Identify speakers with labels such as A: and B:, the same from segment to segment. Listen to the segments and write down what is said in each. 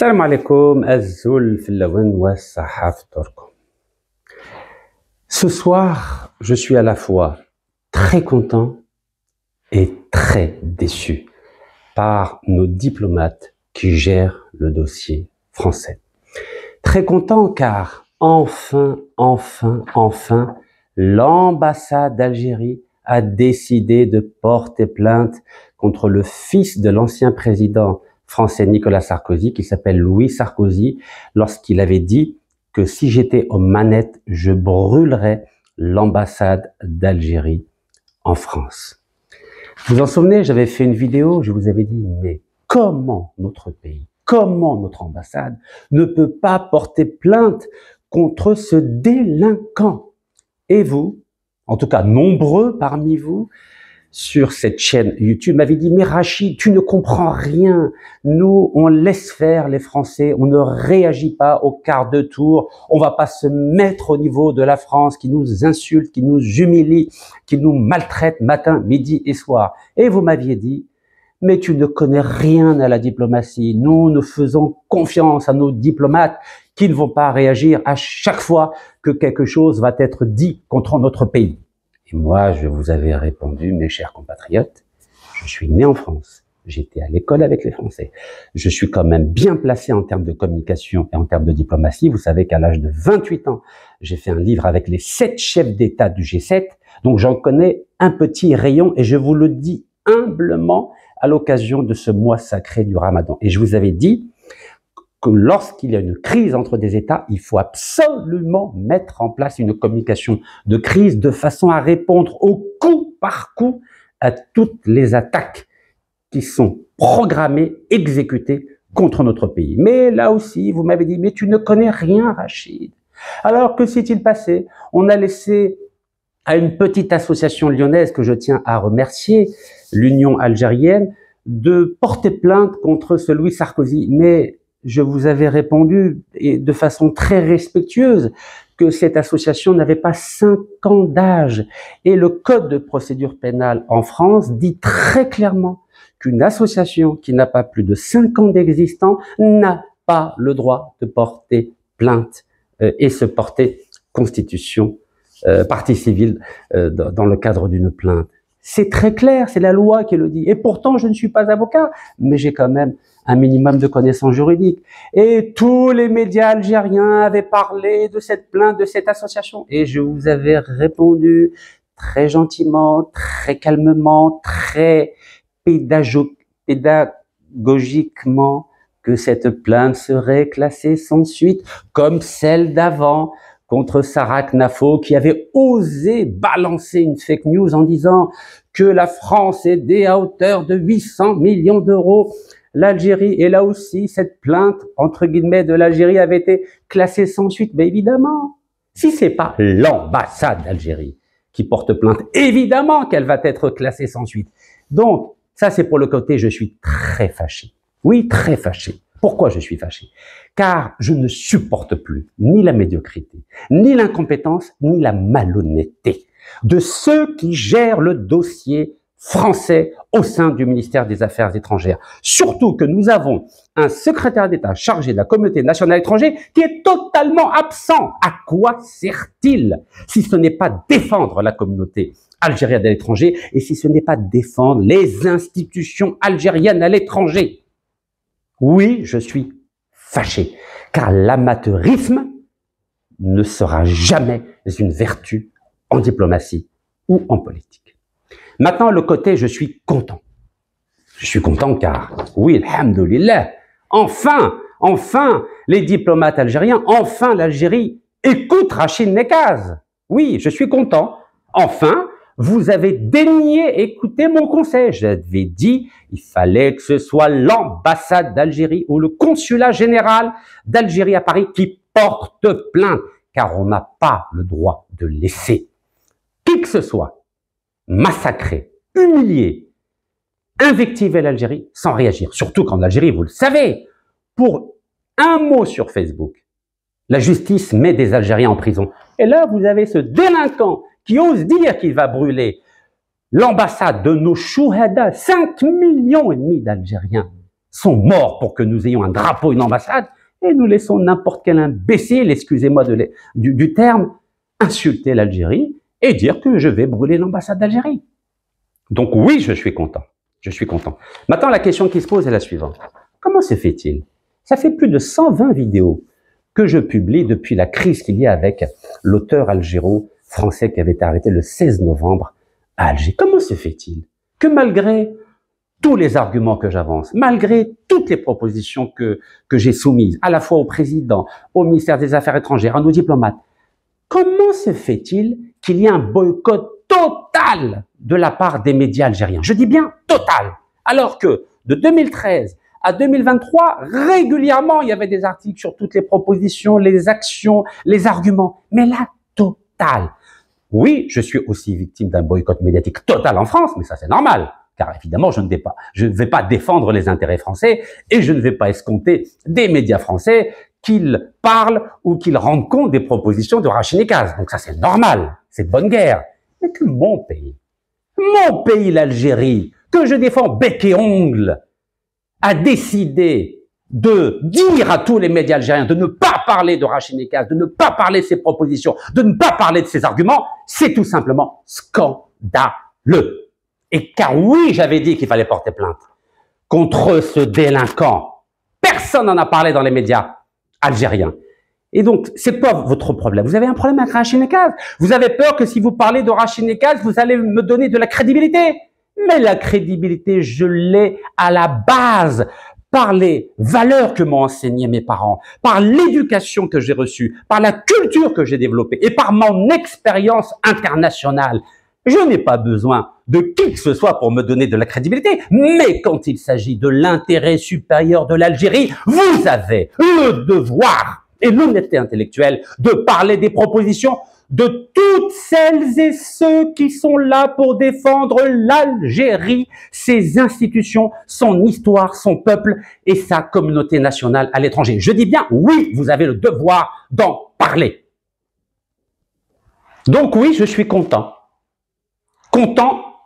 A: Salam alaikum, Azul Fillawen wa Sahaf Turko. Ce soir, je suis à la fois très content et très déçu par nos diplomates qui gèrent le dossier français. Très content car enfin, l'ambassade d'Algérie a décidé de porter plainte contre le fils de l'ancien président français Nicolas Sarkozy, qui s'appelle Louis Sarkozy, lorsqu'il avait dit que si j'étais aux manettes, je brûlerais l'ambassade d'Algérie en France. Vous vous en souvenez, j'avais fait une vidéo, je vous avais dit, mais comment notre pays, comment notre ambassade ne peut pas porter plainte contre ce délinquant? Et vous, en tout cas nombreux parmi vous, sur cette chaîne YouTube, m'avait dit « Mais Rachid, tu ne comprends rien. Nous, on laisse faire les Français, on ne réagit pas au quart de tour, on va pas se mettre au niveau de la France qui nous insulte, qui nous humilie, qui nous maltraite matin, midi et soir. » Et vous m'aviez dit « Mais tu ne connais rien à la diplomatie. Nous faisons confiance à nos diplomates qui ne vont pas réagir à chaque fois que quelque chose va être dit contre notre pays. » Et moi, je vous avais répondu, mes chers compatriotes, je suis né en France, j'étais à l'école avec les Français, je suis quand même bien placé en termes de communication et en termes de diplomatie. Vous savez qu'à l'âge de 28 ans, j'ai fait un livre avec les 7 chefs d'État du G7, donc j'en connais un petit rayon et je vous le dis humblement à l'occasion de ce mois sacré du Ramadan. Et je vous avais dit que lorsqu'il y a une crise entre des États, il faut absolument mettre en place une communication de crise de façon à répondre au coup par coup à toutes les attaques qui sont programmées, exécutées contre notre pays. Mais là aussi, vous m'avez dit, mais tu ne connais rien, Rachid. Alors que s'est-il passé? On a laissé à une petite association lyonnaise que je tiens à remercier, l'Union algérienne, de porter plainte contre ce Louis Sarkozy. Mais je vous avais répondu, et de façon très respectueuse, que cette association n'avait pas 5 ans d'âge. Et le Code de procédure pénale en France dit très clairement qu'une association qui n'a pas plus de 5 ans d'existence n'a pas le droit de porter plainte et se porter constitution, partie civile dans le cadre d'une plainte. C'est très clair, c'est la loi qui le dit. Et pourtant, je ne suis pas avocat, mais j'ai quand même un minimum de connaissances juridiques. Et tous les médias algériens avaient parlé de cette plainte, de cette association. Et je vous avais répondu très gentiment, très calmement, très pédagogiquement que cette plainte serait classée sans suite, comme celle d'avant, contre Sarah Knafo, qui avait osé balancer une fake news en disant que la France aidait à hauteur de 800 millions d'euros l'Algérie. Et là aussi, cette plainte, entre guillemets, de l'Algérie avait été classée sans suite. Mais évidemment, si c'est pas l'ambassade d'Algérie qui porte plainte, évidemment qu'elle va être classée sans suite. Donc, ça c'est pour le côté, je suis très fâché. Oui, très fâché. Pourquoi je suis fâché? Car je ne supporte plus ni la médiocrité, ni l'incompétence, ni la malhonnêteté de ceux qui gèrent le dossier français au sein du ministère des Affaires étrangères. Surtout que nous avons un secrétaire d'État chargé de la communauté nationale étrangère qui est totalement absent. À quoi sert-il si ce n'est pas défendre la communauté algérienne à l'étranger et si ce n'est pas défendre les institutions algériennes à l'étranger? Oui, je suis fâché, car l'amateurisme ne sera jamais une vertu en diplomatie ou en politique. Maintenant, le côté je suis content. Je suis content car, oui, alhamdoulilah, enfin, les diplomates algériens, enfin l'Algérie écoute Rachid Nekaz. Oui, je suis content. Enfin, vous avez daigné écouter mon conseil. J'avais dit, il fallait que ce soit l'ambassade d'Algérie ou le consulat général d'Algérie à Paris qui porte plainte, car on n'a pas le droit de laisser qui que ce soit massacrer, humilier, invectiver l'Algérie sans réagir. Surtout qu'en Algérie, vous le savez, pour un mot sur Facebook, la justice met des Algériens en prison. Et là, vous avez ce délinquant qui ose dire qu'il va brûler l'ambassade de nos chouhada, 5,5 millions d'Algériens sont morts pour que nous ayons un drapeau, une ambassade, et nous laissons n'importe quel imbécile, excusez-moi du terme, insulter l'Algérie et dire que je vais brûler l'ambassade d'Algérie. Donc oui, je suis content. Je suis content. Maintenant, la question qui se pose est la suivante. Comment se fait-il? Ça fait plus de 120 vidéos que je publie depuis la crise qu'il y a avec l'auteur algéro-français qui avait été arrêté le 16 novembre à Alger. Comment se fait-il que malgré tous les arguments que j'avance, malgré toutes les propositions que j'ai soumises, à la fois au président, au ministère des Affaires étrangères, à nos diplomates, comment se fait-il qu'il y ait un boycott total de la part des médias algériens? Je dis bien total. Alors que de 2013 à 2023, régulièrement, il y avait des articles sur toutes les propositions, les actions, les arguments. Mais là, total. Oui, je suis aussi victime d'un boycott médiatique total en France, mais ça c'est normal. Car évidemment, je ne vais pas défendre les intérêts français et je ne vais pas escompter des médias français qu'ils parlent ou qu'ils rendent compte des propositions de Rachid Nekaz. Donc ça c'est normal, c'est de bonne guerre. Mais que mon pays, l'Algérie, que je défends bec et ongle, a décidé de dire à tous les médias algériens de ne pas parler de Rachid Nekaz, de ne pas parler de ses propositions, de ne pas parler de ses arguments, c'est tout simplement scandaleux. Et car oui, j'avais dit qu'il fallait porter plainte contre ce délinquant. Personne n'en a parlé dans les médias algériens. Et donc, c'est pas votre problème. Vous avez un problème avec Rachid Nekaz. Vous avez peur que si vous parlez de Rachid Nekaz, vous allez me donner de la crédibilité. Mais la crédibilité, je l'ai à la base par les valeurs que m'ont enseignées mes parents, par l'éducation que j'ai reçue, par la culture que j'ai développée et par mon expérience internationale. Je n'ai pas besoin de qui que ce soit pour me donner de la crédibilité, mais quand il s'agit de l'intérêt supérieur de l'Algérie, vous avez le devoir et l'honnêteté intellectuelle de parler des propositions de toutes celles et ceux qui sont là pour défendre l'Algérie, ses institutions, son histoire, son peuple et sa communauté nationale à l'étranger. Je dis bien, oui, vous avez le devoir d'en parler. Donc oui, je suis content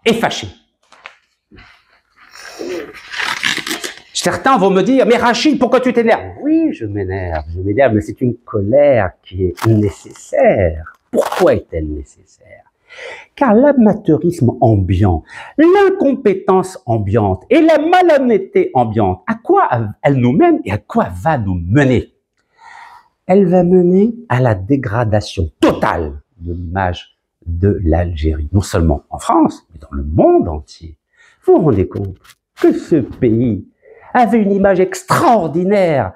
A: et fâché. Certains vont me dire, mais Rachid, pourquoi tu t'énerves? Oui, je m'énerve, mais c'est une colère qui est nécessaire. Pourquoi est-elle nécessaire? Car l'amateurisme ambiant, l'incompétence ambiante et la malhonnêteté ambiante, à quoi elle nous mène et à quoi va nous mener? Elle va mener à la dégradation totale de l'image de l'Algérie, non seulement en France, mais dans le monde entier. Vous vous rendez compte que ce pays avait une image extraordinaire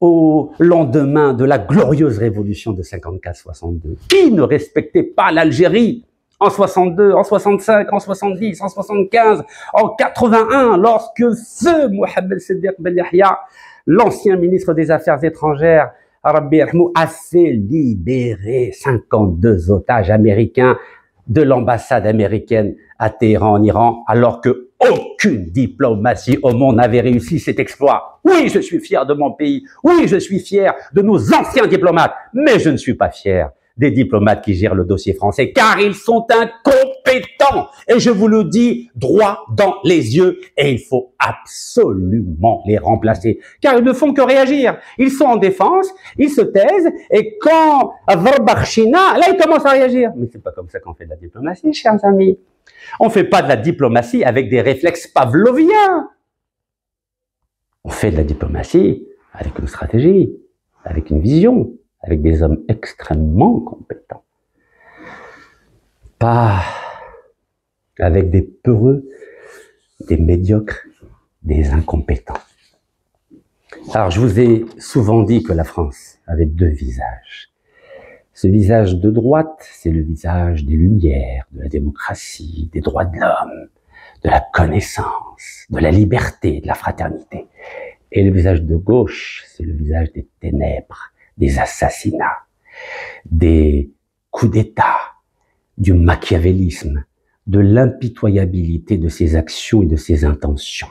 A: au lendemain de la glorieuse révolution de 54-62. Qui ne respectait pas l'Algérie en 62, en 65, en 70, en 75, en 81, lorsque ce Mohamed Siddiq Ben Yahya, l'ancien ministre des Affaires étrangères, Rabbi Yarhamou, a fait libérer 52 otages américains de l'ambassade américaine à Téhéran en Iran, alors que aucune diplomatie au monde n'avait réussi cet exploit. Oui, je suis fier de mon pays. Oui, je suis fier de nos anciens diplomates. Mais je ne suis pas fier des diplomates qui gèrent le dossier français, car ils sont incompétents. Et je vous le dis droit dans les yeux. Et il faut absolument les remplacer, car ils ne font que réagir. Ils sont en défense, ils se taisent, et quand Varbarchina, là, ils commencent à réagir. Mais c'est pas comme ça qu'on fait de la diplomatie, chers amis. On fait pas de la diplomatie avec des réflexes pavloviens. On fait de la diplomatie avec une stratégie, avec une vision, avec des hommes extrêmement compétents. Pas avec des peureux, des médiocres, des incompétents. Alors, je vous ai souvent dit que la France avait deux visages. Ce visage de droite, c'est le visage des Lumières, de la démocratie, des droits de l'homme, de la connaissance, de la liberté, de la fraternité. Et le visage de gauche, c'est le visage des ténèbres, des assassinats, des coups d'État, du machiavélisme, de l'impitoyabilité de ses actions et de ses intentions.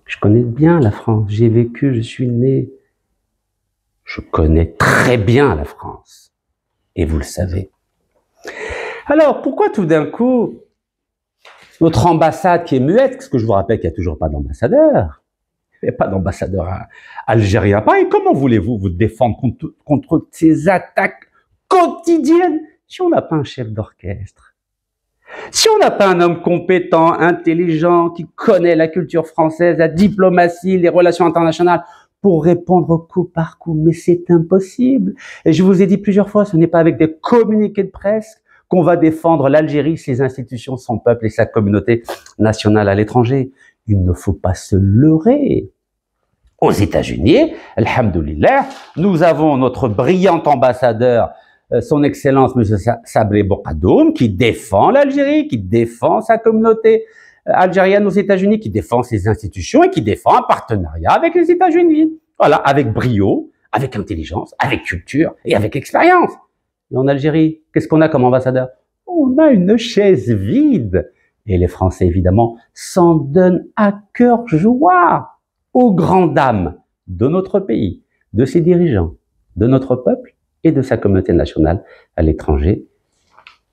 A: Je connais bien la France, j'ai vécu, je suis né. Je connais très bien la France. Et vous le savez. Alors, pourquoi tout d'un coup, notre ambassade qui est muette, parce que je vous rappelle qu'il n'y a toujours pas d'ambassadeur, n'y a pas d'ambassadeur algérien. Et comment voulez-vous vous défendre contre ces attaques quotidiennes si on n'a pas un chef d'orchestre? Si on n'a pas un homme compétent, intelligent, qui connaît la culture française, la diplomatie, les relations internationales, pour répondre coup par coup, mais c'est impossible. Et je vous ai dit plusieurs fois, ce n'est pas avec des communiqués de presse qu'on va défendre l'Algérie, ses institutions, son peuple et sa communauté nationale à l'étranger. Il ne faut pas se leurrer. Aux États-Unis, alhamdoulilah, nous avons notre brillant ambassadeur, son Excellence M. Sabri Bourkadoum, qui défend l'Algérie, qui défend sa communauté algérienne aux États-Unis, qui défend ses institutions et qui défend un partenariat avec les États-Unis. Voilà, avec brio, avec intelligence, avec culture et avec expérience. Et en Algérie, qu'est-ce qu'on a comme ambassadeur? On a une chaise vide. Et les Français, évidemment, s'en donnent à cœur joie aux grandes dames de notre pays, de ses dirigeants, de notre peuple et de sa communauté nationale à l'étranger.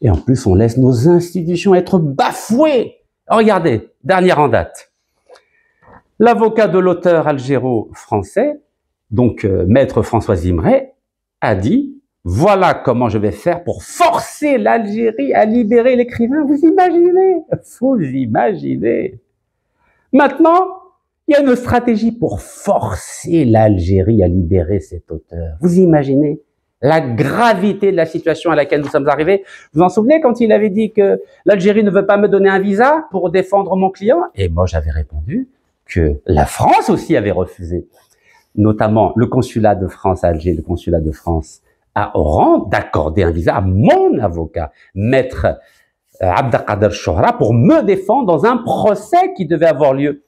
A: Et en plus, on laisse nos institutions être bafouées. Regardez, dernière en date. L'avocat de l'auteur algéro-français, donc maître François Imret, a dit « Voilà comment je vais faire pour forcer l'Algérie à libérer l'écrivain. » Vous imaginez? Vous imaginez? Maintenant, il y a une stratégie pour forcer l'Algérie à libérer cet auteur. Vous imaginez la gravité de la situation à laquelle nous sommes arrivés? Vous vous en souvenez quand il avait dit que l'Algérie ne veut pas me donner un visa pour défendre mon client? Et moi, j'avais répondu que la France aussi avait refusé. Notamment le consulat de France à Alger, le consulat de France à Oran, d'accorder un visa à mon avocat, maître Abdelkader Chouhra, pour me défendre dans un procès qui devait avoir lieu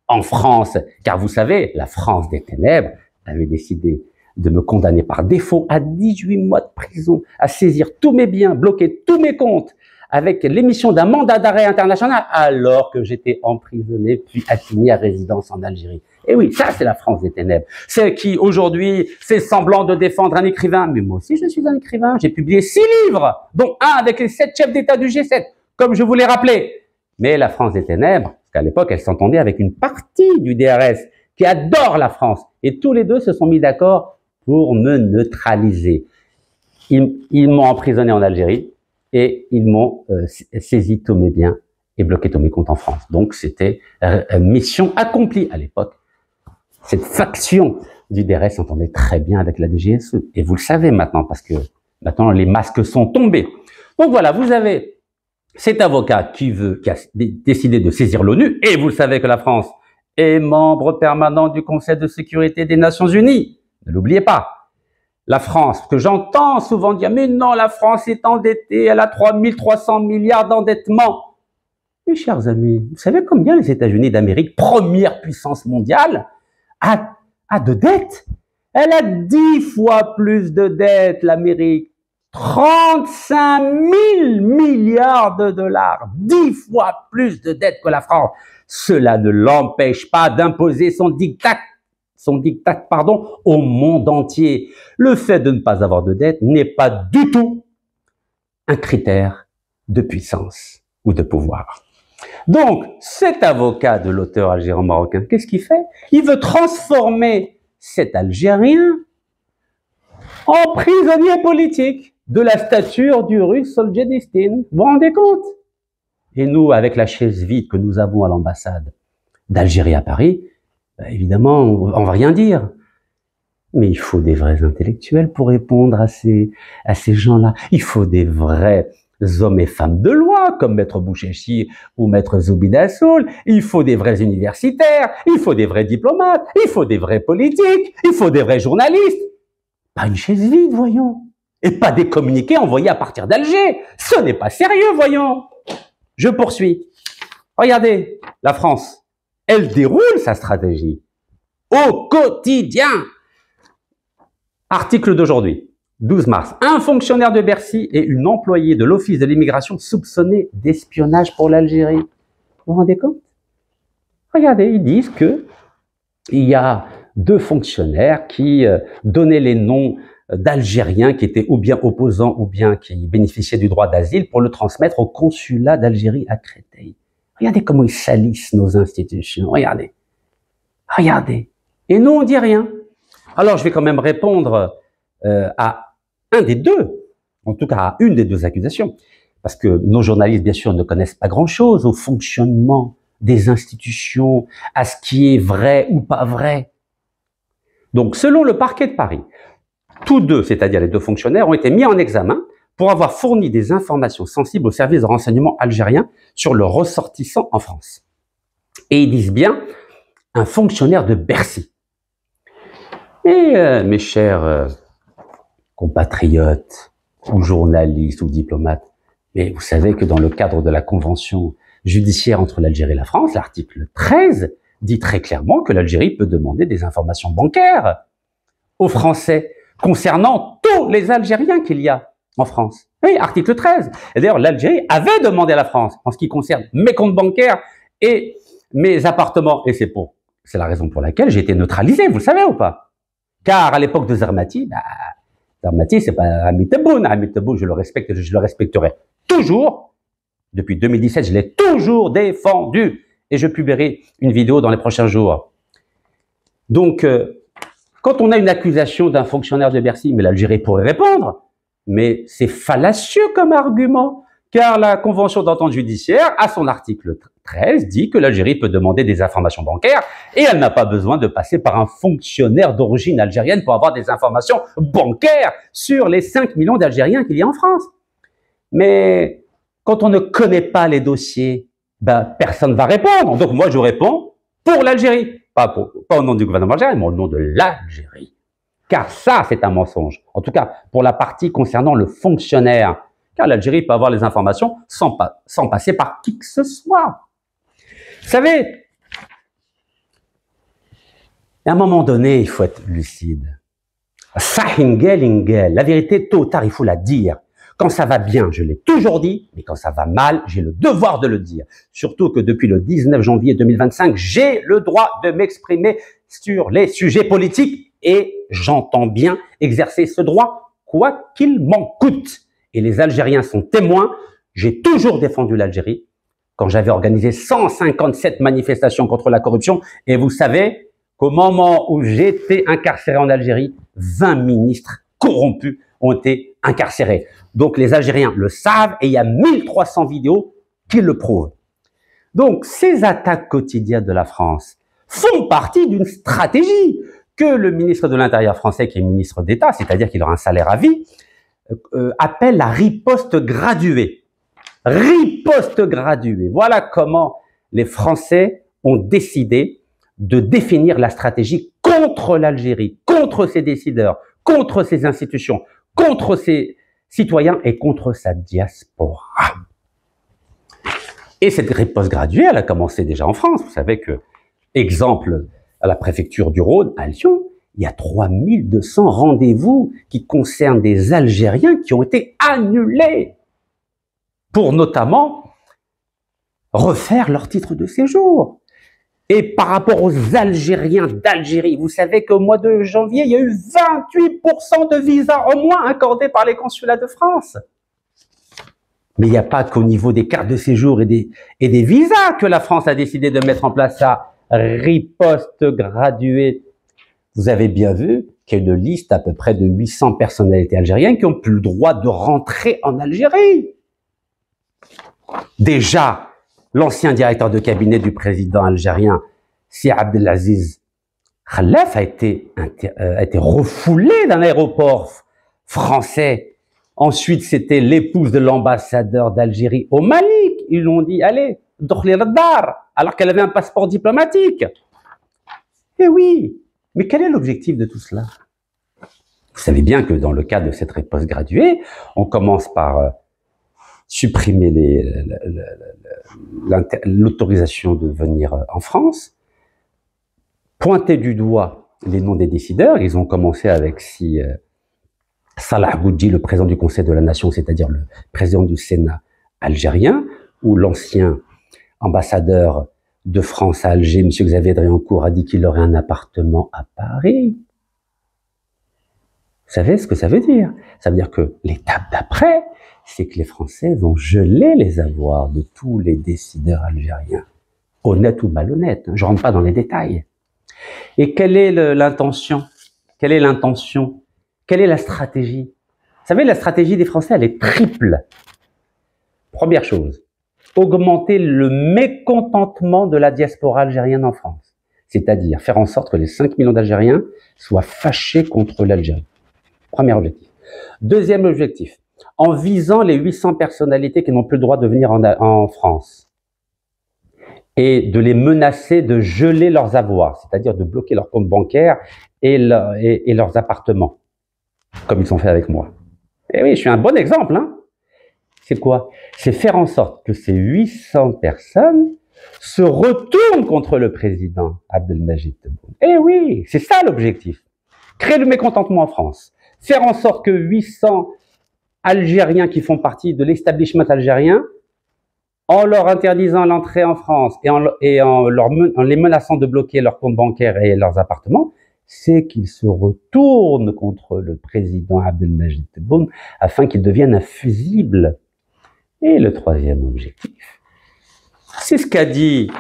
A: en France. Car vous savez, la France des ténèbres avait décidé de me condamner par défaut à 18 mois de prison, à saisir tous mes biens, bloquer tous mes comptes, avec l'émission d'un mandat d'arrêt international, alors que j'étais emprisonné puis assigné à résidence en Algérie. Et oui, ça c'est la France des ténèbres. C'est qui aujourd'hui fait semblant de défendre un écrivain. Mais moi aussi je suis un écrivain, j'ai publié 6 livres, dont un avec les 7 chefs d'État du G7, comme je vous l'ai rappelé. Mais la France des ténèbres, parce qu'à l'époque elle s'entendait avec une partie du DRS qui adore la France, et tous les deux se sont mis d'accord pour me neutraliser. Ils m'ont emprisonné en Algérie et ils m'ont saisi tous mes biens et bloqué tous mes comptes en France. Donc c'était mission accomplie à l'époque. Cette faction du DRS s'entendait très bien avec la DGSE. Et vous le savez maintenant, parce que maintenant les masques sont tombés. Donc voilà, vous avez cet avocat qui a décidé de saisir l'ONU, et vous le savez que la France est membre permanent du Conseil de sécurité des Nations Unies. Ne l'oubliez pas. La France, que j'entends souvent dire, mais non, la France est endettée, elle a 3300 milliards d'endettement. Mes chers amis, vous savez combien les États-Unis d'Amérique, première puissance mondiale, a de dettes? Elle a 10 fois plus de dettes, l'Amérique. 35 000 milliards de dollars, 10 fois plus de dettes que la France. Cela ne l'empêche pas d'imposer son diktat, au monde entier. Le fait de ne pas avoir de dette n'est pas du tout un critère de puissance ou de pouvoir. Donc, cet avocat de l'auteur algéro-marocain, qu'est-ce qu'il fait? Il veut transformer cet Algérien en prisonnier politique de la stature du russe Solzhenitsyn. Vous vous rendez compte? Et nous, avec la chaise vide que nous avons à l'ambassade d'Algérie à Paris, évidemment, on va rien dire. Mais il faut des vrais intellectuels pour répondre à ces gens-là. Il faut des vrais hommes et femmes de loi, comme Maître Bouchéchi ou Maître Zoubida Assoul. Il faut des vrais universitaires, il faut des vrais diplomates, il faut des vrais politiques, il faut des vrais journalistes. Pas une chaise vide, voyons. Et pas des communiqués envoyés à partir d'Alger. Ce n'est pas sérieux, voyons. Je poursuis. Regardez, la France, elle déroule sa stratégie au quotidien. Article d'aujourd'hui, 12 mars. Un fonctionnaire de Bercy et une employée de l'Office de l'immigration soupçonnés d'espionnage pour l'Algérie. Vous vous rendez compte? Regardez, ils disent que il y a 2 fonctionnaires qui donnaient les noms d'Algériens qui étaient ou bien opposants ou bien qui bénéficiaient du droit d'asile pour le transmettre au consulat d'Algérie à Créteil. Regardez comment ils salissent nos institutions. Regardez. Regardez. Et nous, on dit rien. Alors, je vais quand même répondre à un des deux, en tout cas à une des deux accusations, parce que nos journalistes, bien sûr, ne connaissent pas grand-chose au fonctionnement des institutions, à ce qui est vrai ou pas vrai. Donc, selon le parquet de Paris, tous deux, c'est-à-dire les deux fonctionnaires, ont été mis en examen pour avoir fourni des informations sensibles au service de renseignement algérien sur le ressortissant en France. Et ils disent bien un fonctionnaire de Bercy. Et mes chers compatriotes, ou journalistes, ou diplomates, mais vous savez que dans le cadre de la convention judiciaire entre l'Algérie et la France, l'article 13 dit très clairement que l'Algérie peut demander des informations bancaires aux Français concernant tous les Algériens qu'il y a en France. Oui, article 13. Et d'ailleurs, l'Algérie avait demandé à la France, en ce qui concerne mes comptes bancaires et mes appartements, et c'est la raison pour laquelle j'ai été neutralisé, vous le savez ou pas? Car à l'époque de Zermati, Zermati, c'est pas Hamid Tebboune. Hamid Tebboune, je le respecte et je le respecterai toujours. Depuis 2017, je l'ai toujours défendu. Et je publierai une vidéo dans les prochains jours. Donc, quand on a une accusation d'un fonctionnaire de Bercy, mais l'Algérie pourrait répondre, mais c'est fallacieux comme argument, car la Convention d'entente judiciaire, à son article 13, dit que l'Algérie peut demander des informations bancaires et elle n'a pas besoin de passer par un fonctionnaire d'origine algérienne pour avoir des informations bancaires sur les 5 millions d'Algériens qu'il y a en France. Mais quand on ne connaît pas les dossiers, personne ne va répondre. Donc moi, je réponds pour l'Algérie. Pas au nom du gouvernement algérien, mais au nom de l'Algérie. Car ça, c'est un mensonge. En tout cas, pour la partie concernant le fonctionnaire. Car l'Algérie peut avoir les informations sans passer par qui que ce soit. Vous savez, à un moment donné, il faut être lucide. La vérité, tôt ou tard, il faut la dire. Quand ça va bien, je l'ai toujours dit, mais quand ça va mal, j'ai le devoir de le dire. Surtout que depuis le 19 janvier 2025, j'ai le droit de m'exprimer sur les sujets politiques et j'entends bien exercer ce droit, quoi qu'il m'en coûte. Et les Algériens sont témoins, j'ai toujours défendu l'Algérie quand j'avais organisé 157 manifestations contre la corruption. Et vous savez qu'au moment où j'étais incarcéré en Algérie, 20 ministres corrompus ont été incarcérés. Donc les Algériens le savent et il y a 1300 vidéos qui le prouvent. Donc ces attaques quotidiennes de la France font partie d'une stratégie que le ministre de l'Intérieur français, qui est ministre d'État, c'est-à-dire qu'il aura un salaire à vie, appelle la riposte graduée. Riposte graduée. Voilà comment les Français ont décidé de définir la stratégie contre l'Algérie, contre ses décideurs, contre ses institutions, contre ses citoyens et contre sa diaspora. Et cette riposte graduée, elle a commencé déjà en France. Vous savez que, exemple, à la préfecture du Rhône, à Lyon, il y a 3200 rendez-vous qui concernent des Algériens qui ont été annulés pour notamment refaire leur titre de séjour. Et par rapport aux Algériens d'Algérie, vous savez qu'au mois de janvier, il y a eu 28% de visas au moins accordés par les consulats de France. Mais il n'y a pas qu'au niveau des cartes de séjour et des visas que la France a décidé de mettre en place sa riposte graduée. Vous avez bien vu qu'il y a une liste à peu près de 800 personnalités algériennes qui n'ont plus le droit de rentrer en Algérie. Déjà, l'ancien directeur de cabinet du président algérien, Si Abdelaziz Khalaf, a été refoulé d'un aéroport français. Ensuite, c'était l'épouse de l'ambassadeur d'Algérie au Mali. Ils lui ont dit, allez, dokhli al-dar, alors qu'elle avait un passeport diplomatique. Eh oui, mais quel est l'objectif de tout cela? Vous savez bien que dans le cadre de cette riposte graduée, on commence par supprimer l'autorisation de venir en France, pointer du doigt les noms des décideurs. Ils ont commencé avec Salah Boudji, le président du Conseil de la Nation, c'est-à-dire le président du Sénat algérien, ou l'ancien ambassadeur de France à Alger, M. Xavier Driancourt, a dit qu'il aurait un appartement à Paris. Vous savez ce que ça veut dire? Ça veut dire que l'étape d'après, c'est que les Français vont geler les avoirs de tous les décideurs algériens, honnêtes ou malhonnêtes. Je ne rentre pas dans les détails. Et quelle est l'intention? Quelle est l'intention? Quelle est la stratégie? Vous savez, la stratégie des Français, elle est triple. Première chose, augmenter le mécontentement de la diaspora algérienne en France. C'est-à-dire faire en sorte que les 5 millions d'Algériens soient fâchés contre l'Algérie. Premier objectif. Deuxième objectif, en visant les 800 personnalités qui n'ont plus le droit de venir en France et de les menacer de geler leurs avoirs, c'est-à-dire de bloquer leurs comptes bancaires et leurs appartements, comme ils ont fait avec moi. Et oui, je suis un bon exemple, hein. C'est quoi? C'est faire en sorte que ces 800 personnes se retournent contre le président Abdelmadjid Tebboune. Eh oui, c'est ça l'objectif. Créer le mécontentement en France. Faire en sorte que 800 Algériens qui font partie de l'establishment algérien, en leur interdisant l'entrée en France et en les menaçant de bloquer leurs comptes bancaires et leurs appartements, c'est qu'ils se retournent contre le président Abdelmadjid Tebboune afin qu'il devienne infusible. Et le troisième objectif, c'est ce qu'a dit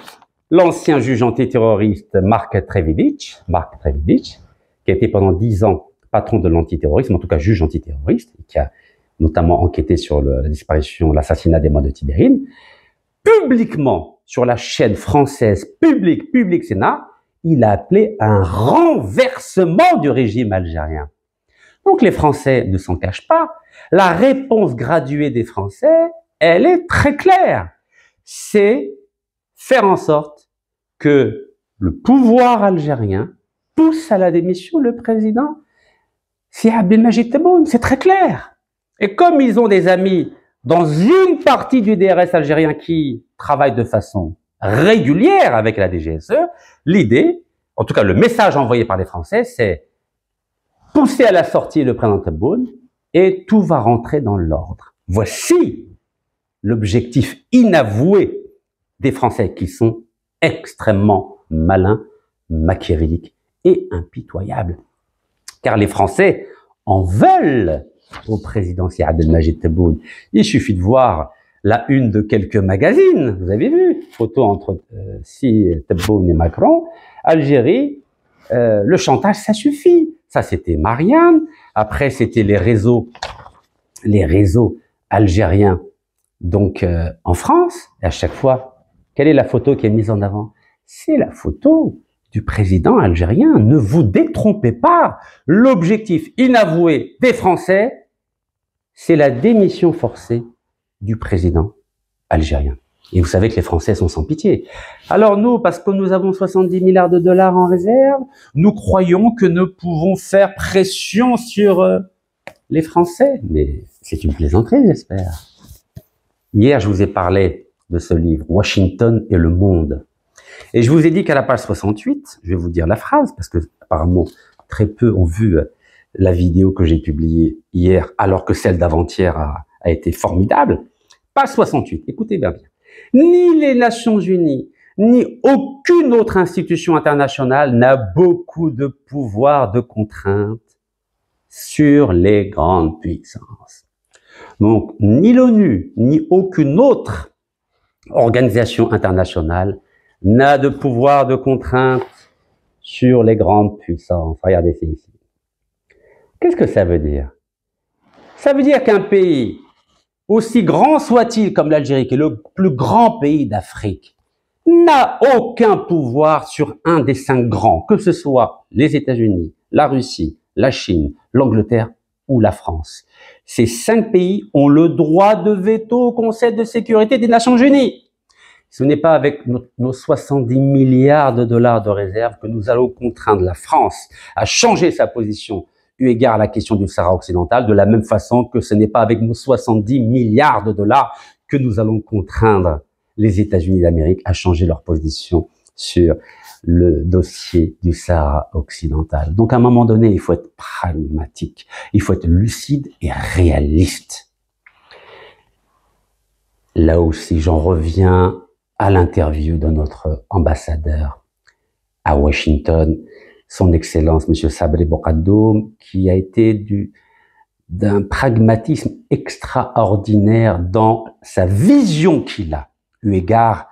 A: l'ancien juge antiterroriste Mark Trévidic, qui a été pendant 10 ans patron de l'antiterrorisme, en tout cas juge antiterroriste, qui a notamment enquêté sur la disparition, l'assassinat des moines de Tibérine. Publiquement, sur la chaîne française Public Sénat, il a appelé à un renversement du régime algérien. Donc les Français ne s'en cachent pas. La réponse graduée des Français, elle est très claire. C'est faire en sorte que le pouvoir algérien pousse à la démission le président Abdelmadjid Tebboune. C'est très clair. Et comme ils ont des amis dans une partie du DRS algérien qui travaille de façon régulière avec la DGSE, l'idée, en tout cas le message envoyé par les Français, c'est pousser à la sortie le président Tebboune et tout va rentrer dans l'ordre. Voici l'objectif inavoué des Français qui sont extrêmement malins, machiavéliques et impitoyables. Car les Français en veulent au président Abdelmadjid Tebboune. Il suffit de voir la une de quelques magazines. Vous avez vu, photo entre Tebboune et Macron, Algérie, le chantage, ça suffit. Ça, c'était Marianne. Après, c'était les réseaux algériens, donc en France. Et à chaque fois, quelle est la photo qui est mise en avant? C'est la photo du président algérien. Ne vous détrompez pas. L'objectif inavoué des Français, c'est la démission forcée du président algérien. Et vous savez que les Français sont sans pitié. Alors nous, parce que nous avons 70 milliards de dollars en réserve, nous croyons que nous pouvons faire pression sur les Français. Mais c'est une plaisanterie, j'espère. Hier, je vous ai parlé de ce livre, Washington et le monde. Et je vous ai dit qu'à la page 68, je vais vous dire la phrase, parce que apparemment très peu ont vu la vidéo que j'ai publiée hier, alors que celle d'avant-hier a été formidable. Page 68, écoutez bien. Ni les Nations Unies, ni aucune autre institution internationale n'a beaucoup de pouvoir de contrainte sur les grandes puissances. Donc, ni l'ONU, ni aucune autre organisation internationale n'a de pouvoir de contrainte sur les grandes puissances. Regardez, c'est ici. Qu'est-ce que ça veut dire? Ça veut dire qu'un pays, aussi grand soit-il comme l'Algérie, qui est le plus grand pays d'Afrique, n'a aucun pouvoir sur un des 5 grands, que ce soit les États-Unis, la Russie, la Chine, l'Angleterre ou la France. Ces 5 pays ont le droit de veto au Conseil de sécurité des Nations Unies. Ce n'est pas avec nos 70 milliards de dollars de réserve que nous allons contraindre la France à changer sa position eu égard à la question du Sahara occidental, de la même façon que ce n'est pas avec nos 70 milliards de dollars que nous allons contraindre les États-Unis d'Amérique à changer leur position sur le dossier du Sahara occidental. Donc à un moment donné, il faut être pragmatique, il faut être lucide et réaliste. Là aussi, j'en reviens à l'interview de notre ambassadeur à Washington, son Excellence, M. Sabri Bokaddoum, qui a été d'un pragmatisme extraordinaire dans sa vision qu'il a, eu égard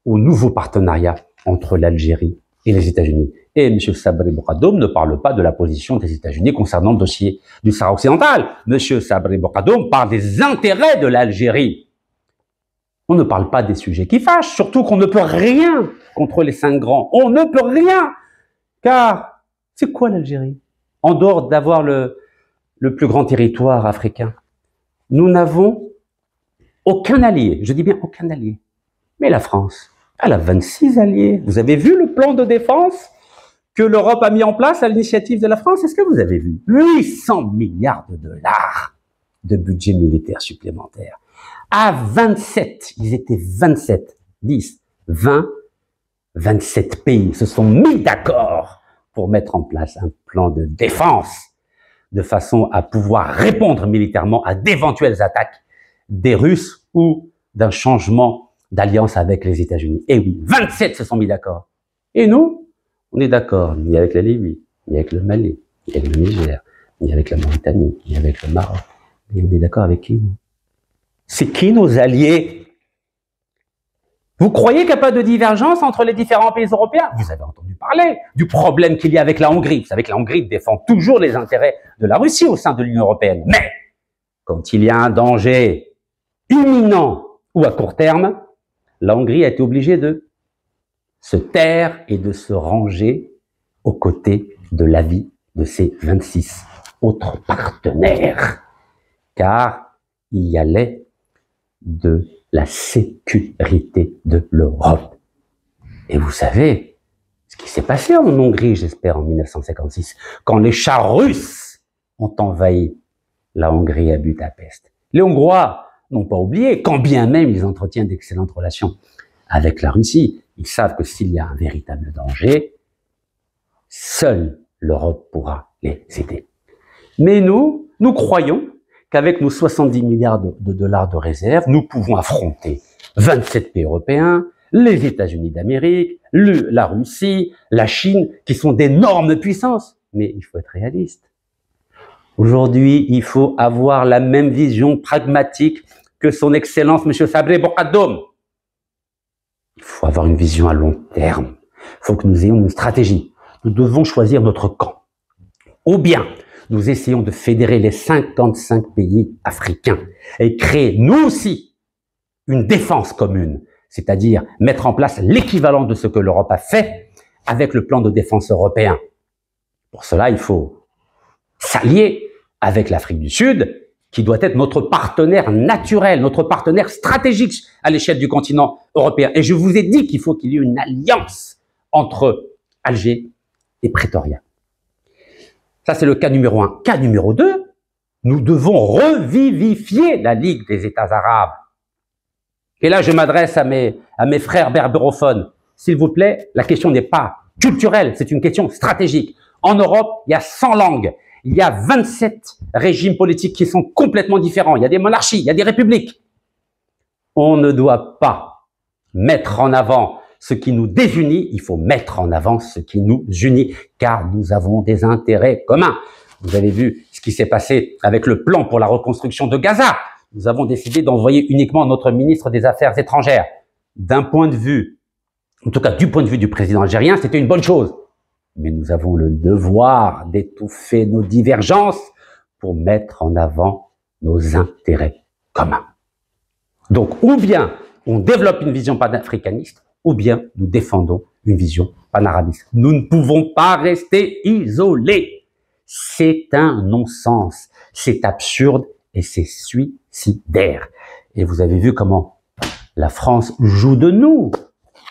A: au nouveau partenariat entre l'Algérie et les États-Unis. Et M. Sabri Bourgadoum ne parle pas de la position des États-Unis concernant le dossier du Sahara occidental. M. Sabri Bourgadoum parle des intérêts de l'Algérie. On ne parle pas des sujets qui fâchent, surtout qu'on ne peut rien contre les 5 grands. On ne peut rien, car c'est quoi l'Algérie? En dehors d'avoir le plus grand territoire africain, nous n'avons aucun allié, je dis bien aucun allié. Mais la France, elle a 26 alliés. Vous avez vu le plan de défense que l'Europe a mis en place à l'initiative de la France? Est-ce que vous avez vu 800 milliards de dollars de budget militaire supplémentaire. À 27, ils étaient 27, 10, 20, 27 pays se sont mis d'accord pour mettre en place un plan de défense de façon à pouvoir répondre militairement à d'éventuelles attaques des Russes ou d'un changement d'alliance avec les États-Unis. Et oui, 27 se sont mis d'accord. Et nous, on est d'accord ni avec la Libye, ni avec le Mali, ni avec le Niger, ni avec la Mauritanie, ni avec le Maroc. Mais on est d'accord avec qui, nous? C'est qui nos alliés? Vous croyez qu'il n'y a pas de divergence entre les différents pays européens? Vous avez entendu parler du problème qu'il y a avec la Hongrie. Vous savez que la Hongrie défend toujours les intérêts de la Russie au sein de l'Union européenne. Mais, quand il y a un danger imminent ou à court terme, la Hongrie a été obligée de se taire et de se ranger aux côtés de l'avis de ses 26 autres partenaires. Car il y allait de la sécurité de l'Europe. Et vous savez ce qui s'est passé en Hongrie, j'espère, en 1956, quand les chars russes ont envahi la Hongrie à Budapest. Les Hongrois n'ont pas oublié, quand bien même ils entretiennent d'excellentes relations avec la Russie. Ils savent que s'il y a un véritable danger, seule l'Europe pourra les aider. Mais nous croyons qu'avec nos 70 milliards de dollars de réserve, nous pouvons affronter 27 pays européens, les États-Unis d'Amérique, la Russie, la Chine, qui sont d'énormes puissances. Mais il faut être réaliste. Aujourd'hui, il faut avoir la même vision pragmatique que son Excellence M. Sabri Bourgadoum. Il faut avoir une vision à long terme. Il faut que nous ayons une stratégie. Nous devons choisir notre camp. Ou bien, nous essayons de fédérer les 55 pays africains et créer, nous aussi, une défense commune, c'est-à-dire mettre en place l'équivalent de ce que l'Europe a fait avec le plan de défense européen. Pour cela, il faut s'allier avec l'Afrique du Sud, qui doit être notre partenaire naturel, notre partenaire stratégique à l'échelle du continent européen. Et je vous ai dit qu'il faut qu'il y ait une alliance entre Alger et Pretoria. Ça, c'est le cas numéro 1. Cas numéro 2, nous devons revivifier la Ligue des États arabes. Et là, je m'adresse à mes frères berbérophones. S'il vous plaît, la question n'est pas culturelle, c'est une question stratégique. En Europe, il y a 100 langues. Il y a 27 régimes politiques qui sont complètement différents. Il y a des monarchies, il y a des républiques. On ne doit pas mettre en avant ce qui nous désunit, il faut mettre en avant ce qui nous unit, car nous avons des intérêts communs. Vous avez vu ce qui s'est passé avec le plan pour la reconstruction de Gaza. Nous avons décidé d'envoyer uniquement notre ministre des Affaires étrangères. D'un point de vue, en tout cas du point de vue du président algérien, c'était une bonne chose. Mais nous avons le devoir d'étouffer nos divergences pour mettre en avant nos intérêts communs. Donc, ou bien on développe une vision panafricaniste, ou bien nous défendons une vision panarabiste. Nous ne pouvons pas rester isolés. C'est un non-sens, c'est absurde et c'est suicidaire. Et vous avez vu comment la France joue de nous,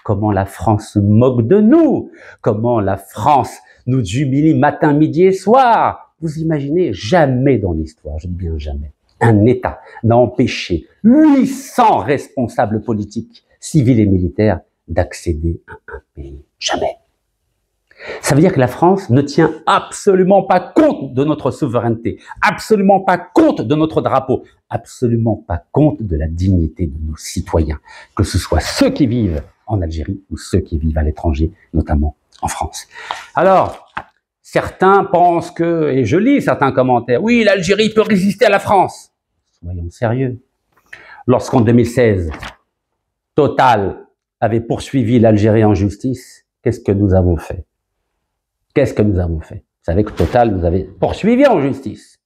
A: comment la France se moque de nous, comment la France nous humilie matin, midi et soir. Vous imaginez, jamais dans l'histoire, je dis bien jamais, un État n'a empêché 800 responsables politiques, civils et militaires d'accéder à un pays. Jamais. Ça veut dire que la France ne tient absolument pas compte de notre souveraineté, absolument pas compte de notre drapeau, absolument pas compte de la dignité de nos citoyens, que ce soit ceux qui vivent en Algérie ou ceux qui vivent à l'étranger, notamment en France. Alors, certains pensent que, et je lis certains commentaires, oui, l'Algérie peut résister à la France. Soyons sérieux. Lorsqu'en 2016, Total avait poursuivi l'Algérie en justice, qu'est-ce que nous avons fait? Qu'est-ce que nous avons fait? Vous savez que Total nous avait poursuivis en justice.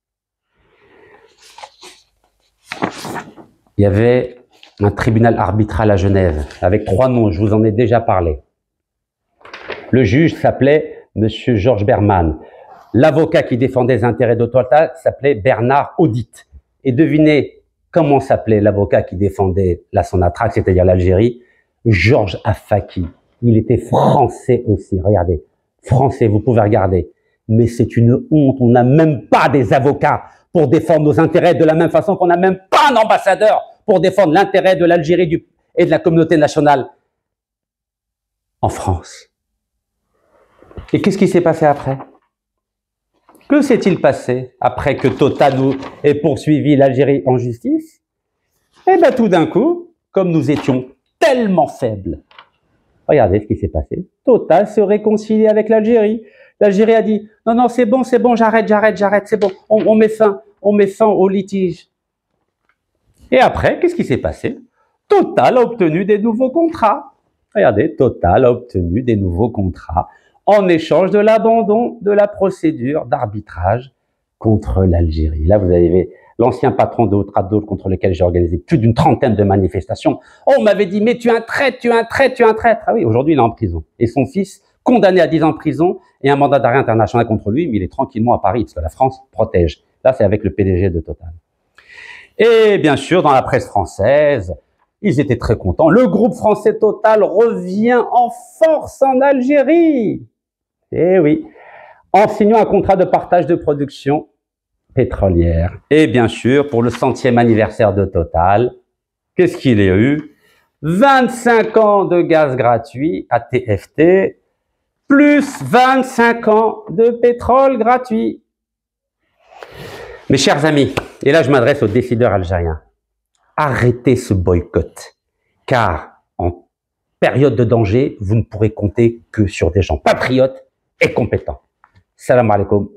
A: Il y avait un tribunal arbitral à Genève, avec 3 noms, je vous en ai déjà parlé. Le juge s'appelait Monsieur Georges Berman. L'avocat qui défendait les intérêts de Total s'appelait Bernard Audit. Et devinez comment s'appelait l'avocat qui défendait la Sonatrach, c'est-à-dire l'Algérie? Georges Afaki. Il était français aussi, regardez. Français, vous pouvez regarder. Mais c'est une honte, on n'a même pas des avocats pour défendre nos intérêts de la même façon qu'on n'a même pas un ambassadeur pour défendre l'intérêt de l'Algérie et de la communauté nationale en France. Et qu'est-ce qui s'est passé après? Que s'est-il passé après que Total nous ait poursuivi l'Algérie en justice? Eh bien, tout d'un coup, comme nous étions tellement faibles, regardez ce qui s'est passé. Total se réconcilie avec l'Algérie. L'Algérie a dit « Non, non, c'est bon, j'arrête, c'est bon, on met fin au litige. » Et après, qu'est-ce qui s'est passé? Total a obtenu des nouveaux contrats. Regardez, Total a obtenu des nouveaux contrats en échange de l'abandon de la procédure d'arbitrage contre l'Algérie. Là, vous avez l'ancien patron de Haute-Radol contre lequel j'ai organisé plus d'une trentaine de manifestations. On m'avait dit « Mais tu es un traître, tu es un traître, tu es un traître !» Ah oui, aujourd'hui, il est en prison. Et son fils, condamné à 10 ans de prison et un mandat d'arrêt international contre lui, mais il est tranquillement à Paris, parce que la France protège. Là, c'est avec le PDG de Total. Et bien sûr, dans la presse française, ils étaient très contents. Le groupe français Total revient en force en Algérie. Eh oui, en signant un contrat de partage de production pétrolière. Et bien sûr, pour le 100e anniversaire de Total, qu'est-ce qu'il y a eu? 25 ans de gaz gratuit à TFT, plus 25 ans de pétrole gratuit. Mes chers amis, et là je m'adresse aux décideurs algériens, arrêtez ce boycott, car en période de danger, vous ne pourrez compter que sur des gens patriotes et compétents. Salam alaikum.